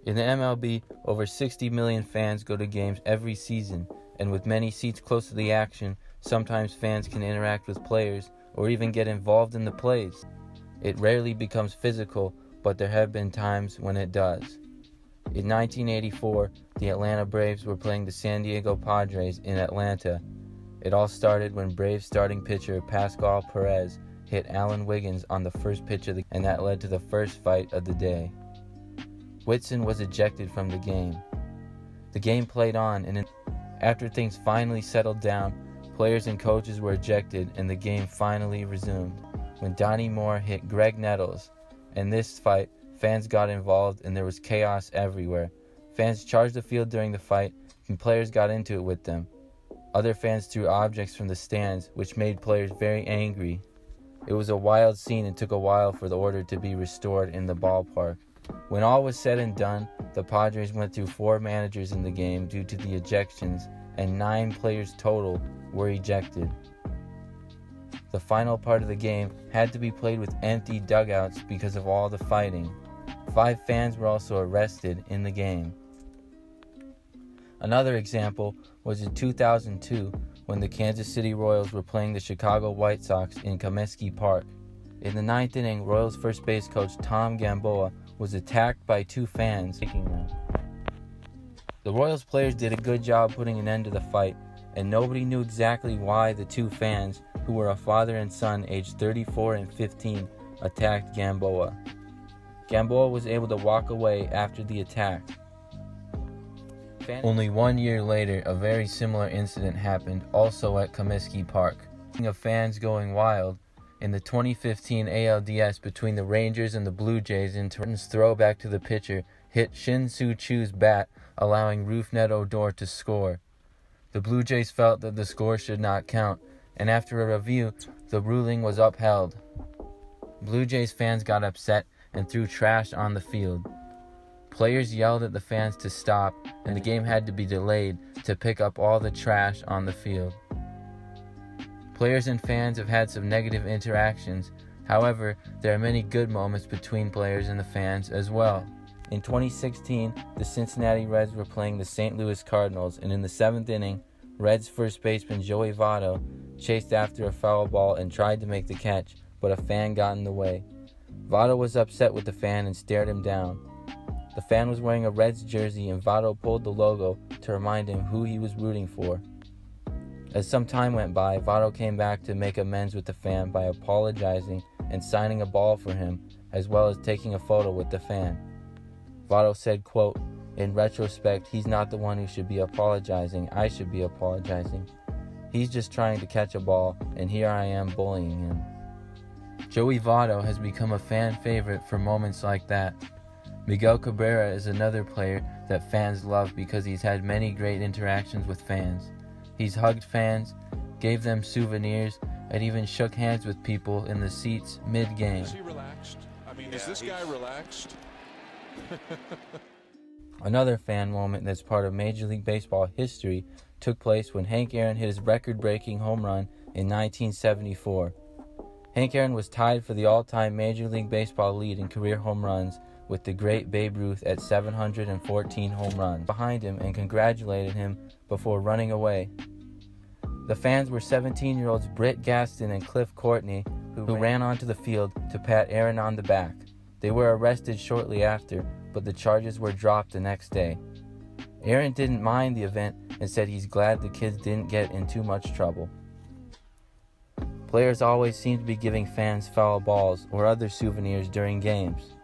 In the MLB, over 60 million fans go to games every season, and with many seats close to the action, sometimes fans can interact with players or even get involved in the plays. It rarely becomes physical, but there have been times when it does. In 1984, the Atlanta Braves were playing the San Diego Padres in Atlanta. It all started when Braves starting pitcher Pascual Perez hit Alan Wiggins on the first pitch and that led to the first fight of the day. Whitson was ejected from the game. The game played on, and after things finally settled down, players and coaches were ejected and the game finally resumed when Donnie Moore hit Greg Nettles. In this fight, fans got involved and there was chaos everywhere. Fans charged the field during the fight and players got into it with them. Other fans threw objects from the stands, which made players very angry. It was a wild scene and took a while for the order to be restored in the ballpark. When all was said and done, the Padres went through 4 managers in the game due to the ejections, and 9 players total were ejected. The final part of the game had to be played with empty dugouts because of all the fighting. 5 fans were also arrested in the game. Another example was in 2002 when the Kansas City Royals were playing the Chicago White Sox in Comiskey Park. In the 9th inning, Royals first base coach Tom Gamboa was attacked by 2 fans, kicking them. The Royals players did a good job putting an end to the fight, and nobody knew exactly why the 2 fans, who were a father and son aged 34 and 15, attacked Gamboa. Gamboa was able to walk away after the attack. Only 1 year later, a very similar incident happened, also at Comiskey Park. Speaking of fans going wild, in the 2015 ALDS between the Rangers and the Blue Jays, Thornton's throwback to the pitcher hit Shin-Soo Choo's bat, allowing Rougned Odor to score. The Blue Jays felt that the score should not count, and after a review, the ruling was upheld. Blue Jays fans got upset and threw trash on the field. Players yelled at the fans to stop, and the game had to be delayed to pick up all the trash on the field. Players and fans have had some negative interactions. However, there are many good moments between players and the fans as well. In 2016, the Cincinnati Reds were playing the St. Louis Cardinals, and in the 7th inning, Reds first baseman Joey Votto chased after a foul ball and tried to make the catch, but a fan got in the way. Votto was upset with the fan and stared him down. The fan was wearing a Reds jersey, and Votto pulled the logo to remind him who he was rooting for. As some time went by, Votto came back to make amends with the fan by apologizing and signing a ball for him, as well as taking a photo with the fan. Votto said, quote, "In retrospect, he's not the one who should be apologizing. I should be apologizing. He's just trying to catch a ball, and here I am bullying him." Joey Votto has become a fan favorite for moments like that. Miguel Cabrera is another player that fans love because he's had many great interactions with fans. He's hugged fans, gave them souvenirs, and even shook hands with people in the seats mid-game. Is he relaxed? Is this guy relaxed? Another fan moment that's part of Major League Baseball history took place when Hank Aaron hit his record-breaking home run in 1974. Hank Aaron was tied for the all-time Major League Baseball lead in career home runs with the great Babe Ruth at 714 home runs behind him and congratulated him before running away. The fans were 17-year-olds Britt Gaston and Cliff Courtney, who ran onto the field to pat Aaron on the back. They were arrested shortly after, but the charges were dropped the next day. Aaron didn't mind the event and said he's glad the kids didn't get in too much trouble. Players always seem to be giving fans foul balls or other souvenirs during games,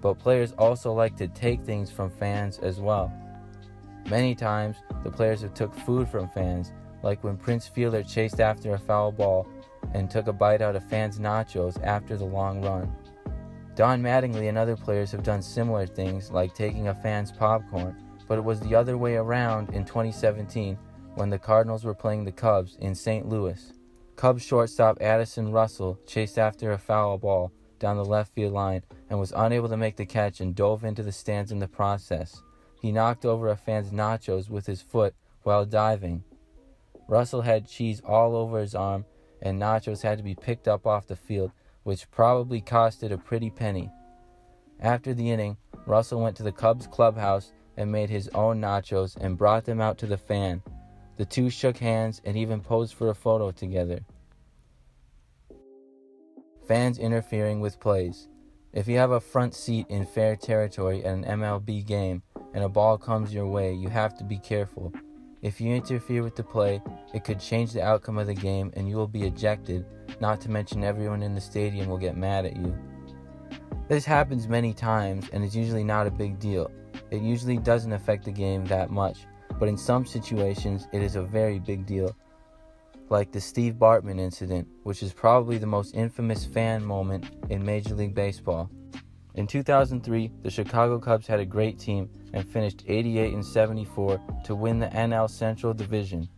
but players also like to take things from fans as well. Many times, the players have took food from fans, like when Prince Fielder chased after a foul ball and took a bite out of fans' nachos after the long run. Don Mattingly and other players have done similar things, like taking a fan's popcorn, but it was the other way around in 2017 when the Cardinals were playing the Cubs in St. Louis. Cubs shortstop Addison Russell chased after a foul ball down the left field line and was unable to make the catch and dove into the stands in the process. He knocked over a fan's nachos with his foot while diving. Russell had cheese all over his arm, and nachos had to be picked up off the field, which probably costed a pretty penny. After the inning, Russell went to the Cubs clubhouse and made his own nachos and brought them out to the fan. The two shook hands and even posed for a photo together. Fans interfering with plays. If you have a front seat in fair territory at an MLB game and a ball comes your way, you have to be careful. If you interfere with the play, it could change the outcome of the game and you will be ejected, not to mention everyone in the stadium will get mad at you. This happens many times and is usually not a big deal. It usually doesn't affect the game that much, but in some situations it is a very big deal. Like the Steve Bartman incident, which is probably the most infamous fan moment in Major League Baseball. In 2003, the Chicago Cubs had a great team and finished 88-74 to win the NL Central Division.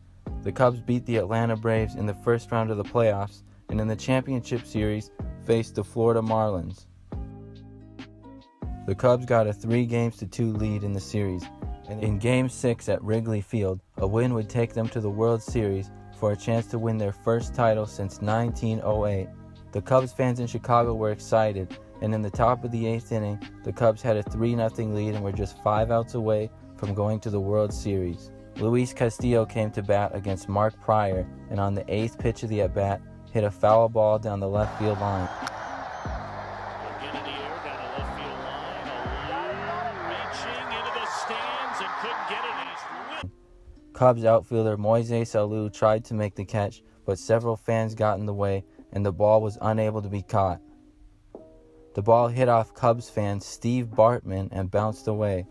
The Cubs beat the Atlanta Braves in the first round of the playoffs and in the championship series faced the Florida Marlins. The Cubs got a 3-2 lead in the series, and in Game 6 at Wrigley Field, a win would take them to the World Series for a chance to win their first title since 1908. The Cubs fans in Chicago were excited, and in the top of the 8th inning, the Cubs had a 3-0 lead and were just 5 outs away from going to the World Series. Luis Castillo came to bat against Mark Pryor, and on the 8th pitch of the at-bat, hit a foul ball down the left field line. Again in the air, down the left field line, reaching into the stands and couldn't get it. Cubs outfielder Moises Alou tried to make the catch, but several fans got in the way, and the ball was unable to be caught. The ball hit off Cubs fan Steve Bartman and bounced away.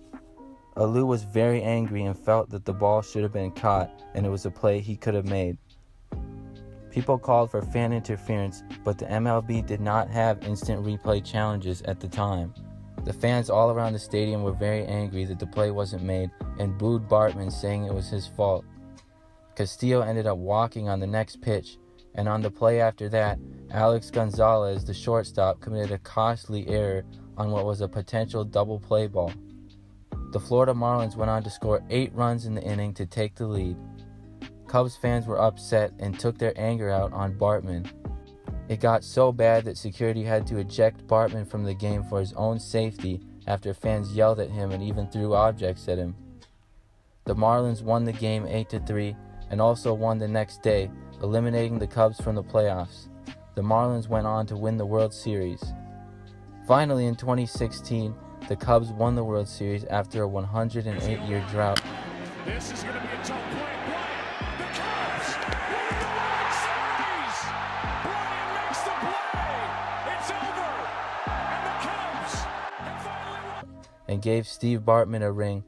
Alou was very angry and felt that the ball should have been caught and it was a play he could have made. People called for fan interference, but the MLB did not have instant replay challenges at the time. The fans all around the stadium were very angry that the play wasn't made and booed Bartman, saying it was his fault. Castillo ended up walking on the next pitch, and on the play after that, Alex Gonzalez, the shortstop, committed a costly error on what was a potential double play ball. The Florida Marlins went on to score 8 runs in the inning to take the lead. Cubs fans were upset and took their anger out on Bartman. It got so bad that security had to eject Bartman from the game for his own safety after fans yelled at him and even threw objects at him. The Marlins won the game 8-3 and also won the next day, eliminating the Cubs from the playoffs. The Marlins went on to win the World Series. Finally, in 2016, the Cubs won the World Series after a 108-year drought. This is going to be a tough play. The Cubs win the World Series. Bryant makes the play. It's over. And the Cubs have finally won. And gave Steve Bartman a ring